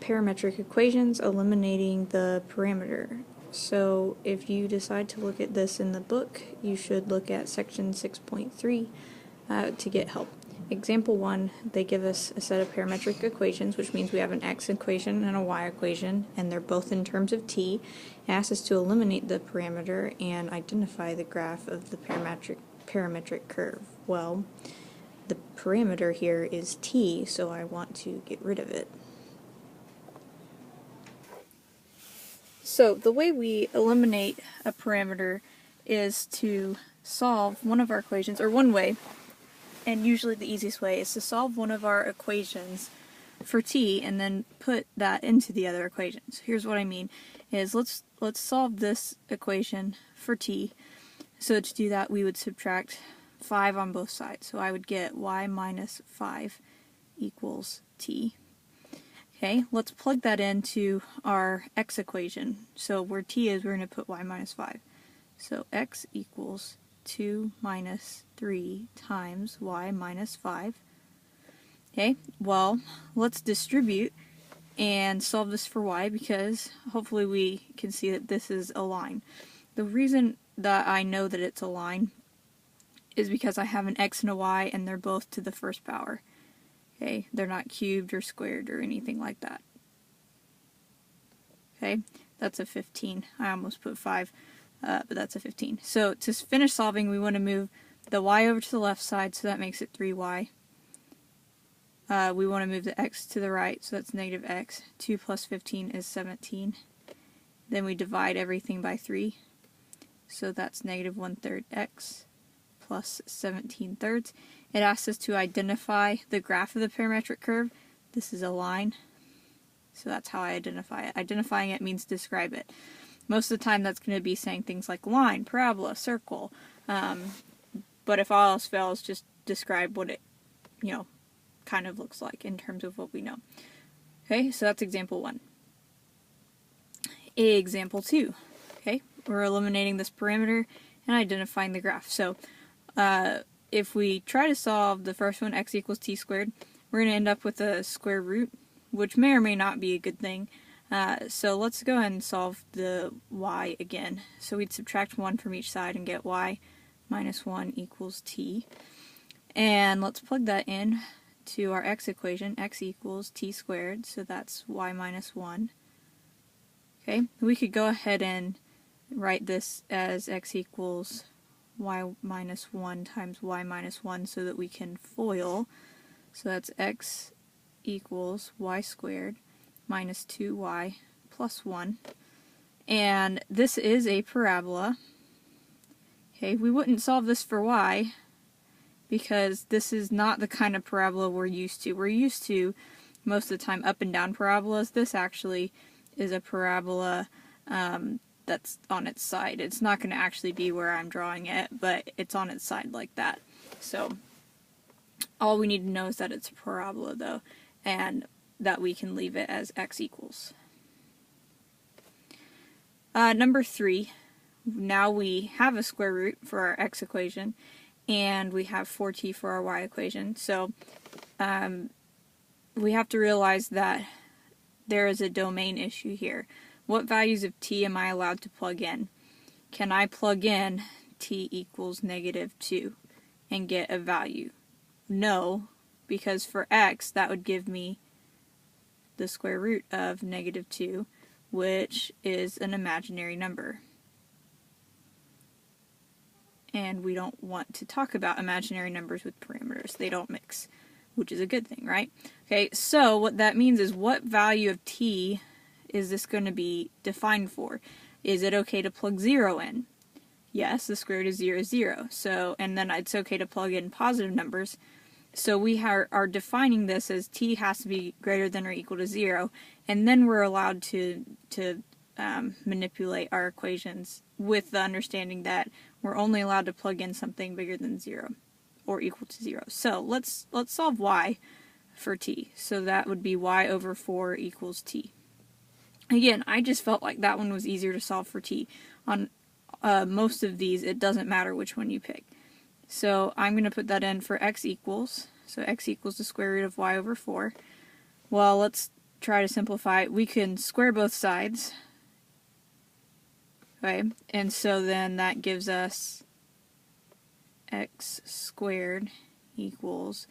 parametric equations, eliminating the parameter. So if you decide to look at this in the book, you should look at section 6.3 to get help. Example 1, they give us a set of parametric equations, which means we have an x equation and a y equation, and they're both in terms of t. It asks us to eliminate the parameter and identify the graph of the parametric curve. Well, the parameter here is t, so I want to get rid of it. So the way we eliminate a parameter is to solve one of our equations, or one way, and usually the easiest way is to solve one of our equations for t and then put that into the other equations. Here's what I mean is let's solve this equation for t. So to do that we would subtract 5 on both sides. So I would get y minus 5 equals t. Okay, let's plug that into our x equation. So where t is, we're going to put y minus 5. So x equals 2 minus 3 times y minus 5. Okay, well, let's distribute and solve this for y, because hopefully we can see that this is a line. The reason that I know that it's a line is because I have an x and a y and they're both to the first power. Okay, they're not cubed or squared or anything like that. Okay, that's a 15. I almost put 5, but that's a 15. So to finish solving, we want to move the y over to the left side, so that makes it 3y. We want to move the x to the right, so that's negative x. 2 plus 15 is 17. Then we divide everything by 3, so that's negative 1/3 x plus 17 thirds. It asks us to identify the graph of the parametric curve. This is a line, so that's how I identify it. Identifying it means describe it. Most of the time that's going to be saying things like line, parabola, circle, but if all else fails, just describe what it, kind of looks like in terms of what we know. Okay, so that's example 1. Example 2. Okay, we're eliminating this parameter and identifying the graph. So if we try to solve the first one, x equals t squared, we're going to end up with a square root, which may or may not be a good thing. So let's go ahead and solve the y again. So we'd subtract 1 from each side and get y minus 1 equals t. And let's plug that in to our x equation. X equals t squared, so that's y minus 1. Okay, we could go ahead and write this as x equals y minus 1 times y minus 1 so that we can FOIL. So that's x equals y squared minus 2y plus 1. And this is a parabola. Okay, we wouldn't solve this for y because this is not the kind of parabola we're used to. We're used to, most of the time, up and down parabolas. This actually is a parabola that's on its side. It's not going to actually be where I'm drawing it, but it's on its side like that. So all we need to know is that it's a parabola, though, and that we can leave it as x equals. Number 3, now we have a square root for our x equation, and we have 4t for our y equation. So we have to realize that there is a domain issue here. What values of t am I allowed to plug in? Can I plug in t equals negative 2 and get a value? No, because for x that would give me the square root of negative 2, which is an imaginary number. And we don't want to talk about imaginary numbers with parameters. They don't mix, which is a good thing, right? Okay, so what that means is what value of t is this going to be defined for? Is it okay to plug 0 in? Yes, the square root of 0 is 0. So, and then it's okay to plug in positive numbers. So we are defining this as t has to be greater than or equal to 0, and then we're allowed to manipulate our equations with the understanding that we're only allowed to plug in something bigger than 0 or equal to 0. So let's solve y for t. So that would be y over 4 equals t. Again, I just felt like that one was easier to solve for t. On most of these, it doesn't matter which one you pick. So I'm going to put that in for x equals. So x equals the square root of y over 4. Well, let's try to simplify, we can square both sides. Okay, and so then that gives us x squared equals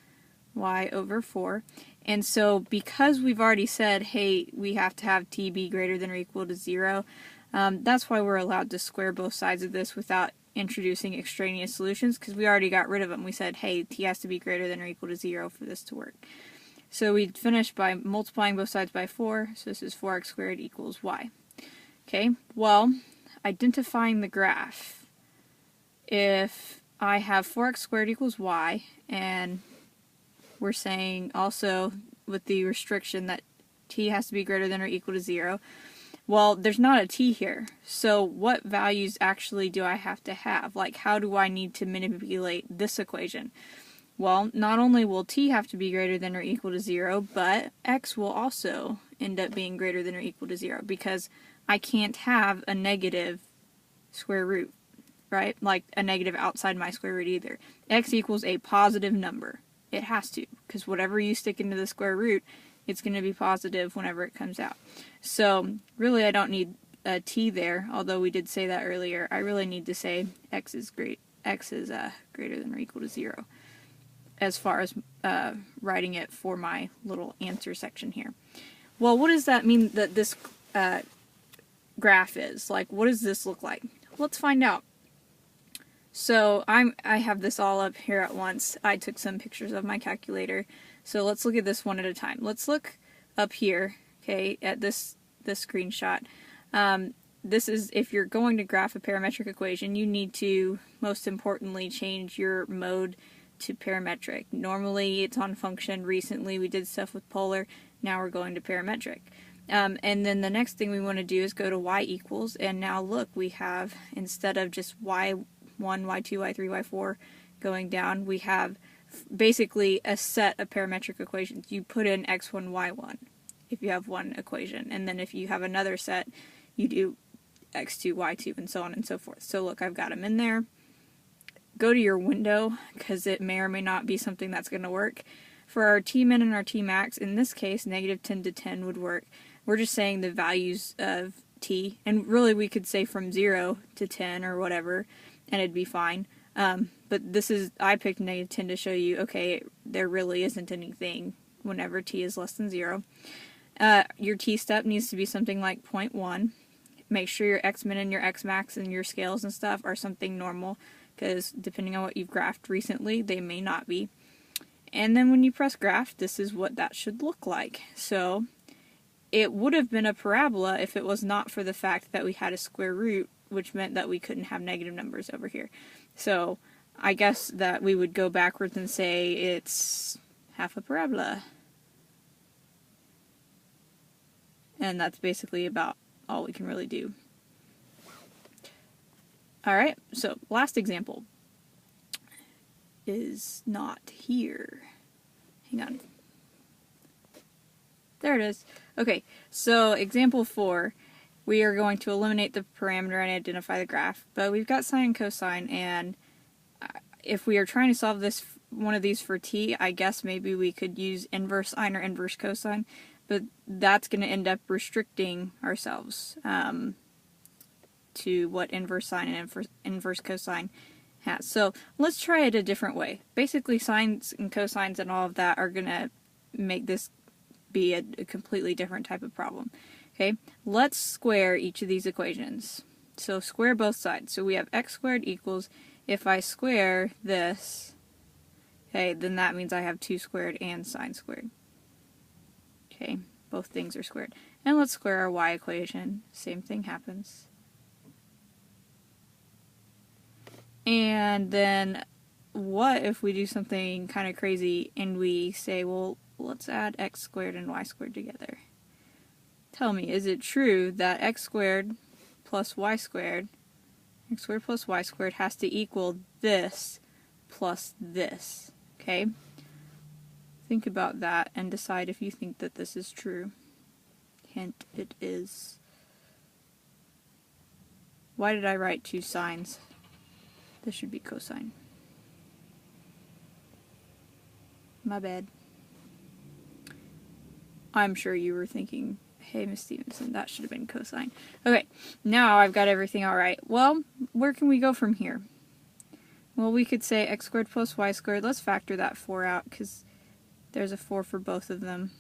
y over 4. And so because we've already said, hey, we have to have t be greater than or equal to 0, that's why we're allowed to square both sides of this without introducing extraneous solutions, because we already got rid of them. We said, hey, t has to be greater than or equal to 0 for this to work. So we finish by multiplying both sides by 4, so this is 4x squared equals y. Okay, well, identifying the graph. If I have 4x squared equals y, and we're saying also with the restriction that t has to be greater than or equal to 0, well, there's not a t here. So what values actually do I have to have? Like, how do I need to manipulate this equation? Well, not only will t have to be greater than or equal to 0, but x will also end up being greater than or equal to 0, because I can't have a negative square root, right? Like a negative outside my square root either. X equals a positive number. It has to, because whatever you stick into the square root, it's going to be positive whenever it comes out. So really I don't need a t there, although we did say that earlier. I really need to say x is greater than or equal to 0 as far as writing it for my little answer section here. Well, what does that mean that this graph is? Like, what does this look like? Let's find out. So I have this all up here at once. I took some pictures of my calculator. So let's look at this one at a time. Let's look up here, okay, at this screenshot. This is, if you're going to graph a parametric equation, you need to, most importantly, change your mode to parametric. Normally it's on function. Recently we did stuff with polar. Now we're going to parametric. And then the next thing we want to do is go to y equals, and now look, we have, instead of just y1, y2, y3, y4 going down, we have basically a set of parametric equations. You put in x1, y1 if you have one equation, and then if you have another set, you do x2, y2, and so on and so forth. So look, I've got them in there. Go to your window, because it may or may not be something that's going to work. For our t-min and our t-max, in this case, negative 10 to 10 would work. We're just saying the values of t, and really we could say from 0 to 10 or whatever, and it'd be fine. But this is, I picked negative 10 to show you, okay, there really isn't anything whenever t is less than 0. Your t-step needs to be something like 0.1. Make sure your x-min and your x-max and your scales and stuff are something normal, because depending on what you've graphed recently, they may not be. And then when you press graph, this is what that should look like. So it would have been a parabola if it was not for the fact that we had a square root, which meant that we couldn't have negative numbers over here. So I guess that we would go backwards and say it's half a parabola. And that's basically about all we can really do. Alright, so last example is not here. Hang on. There it is. Okay, so example 4, we are going to eliminate the parameter and identify the graph, but we've got sine and cosine, and if we are trying to solve this, one of these for t, I guess maybe we could use inverse sine or inverse cosine, but that's going to end up restricting ourselves to what inverse sine and inverse cosine has. So let's try it a different way. Basically, sines and cosines and all of that are going to make this be a completely different type of problem. Okay, let's square each of these equations. So square both sides. So we have x squared equals, if I square this, okay, then that means I have 2 squared and sine squared. Okay, both things are squared. And let's square our y equation. Same thing happens. And then what if we do something kind of crazy and we say, well, let's add x squared and y squared together. Tell me, is it true that x squared plus y squared has to equal this plus this? Okay? Think about that and decide if you think that this is true. Hint, it is. Why did I write 2 sines? This should be cosine. My bad. I'm sure you were thinking, hey, Miss Stevenson, that should have been cosine. Okay, now I've got everything all right. Well, where can we go from here? Well, we could say x squared plus y squared. Let's factor that 4 out, because there's a 4 for both of them.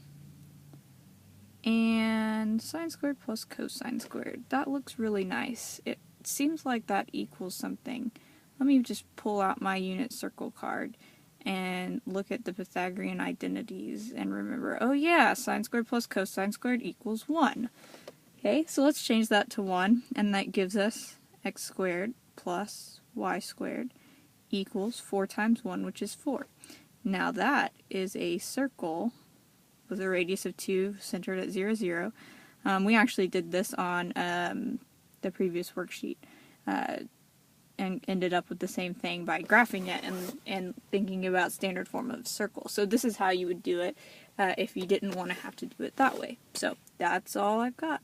And sine squared plus cosine squared. That looks really nice. It seems like that equals something. Let me just pull out my unit circle card and look at the Pythagorean identities and remember, oh yeah, sine squared plus cosine squared equals 1. Okay, so let's change that to 1, and that gives us x squared plus y squared equals 4 times 1, which is 4. Now that is a circle with a radius of 2 centered at 0, 0. We actually did this on the previous worksheet and ended up with the same thing by graphing it and thinking about standard form of circle. So this is how you would do it if you didn't want to have to do it that way. So that's all I've got.